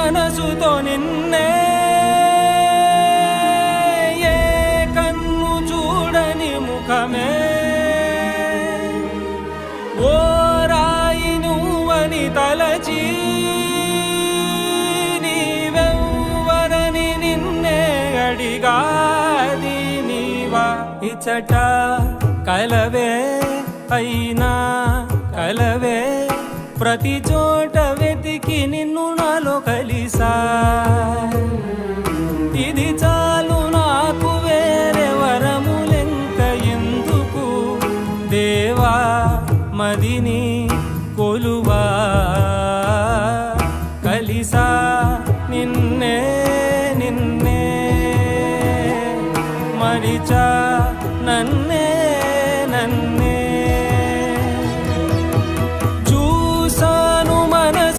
మనసుతో నిన్నే ఏ కన్ను చూడని ముఖమే ఓ రాయి నువ్వని తలచి నీవెవ్వరని నిన్నే అడిగాది నీవా ఇచ్చట కలవే అయినా కలవే ప్రతి చోట వెతికి నిన్ను నాలో కలిసా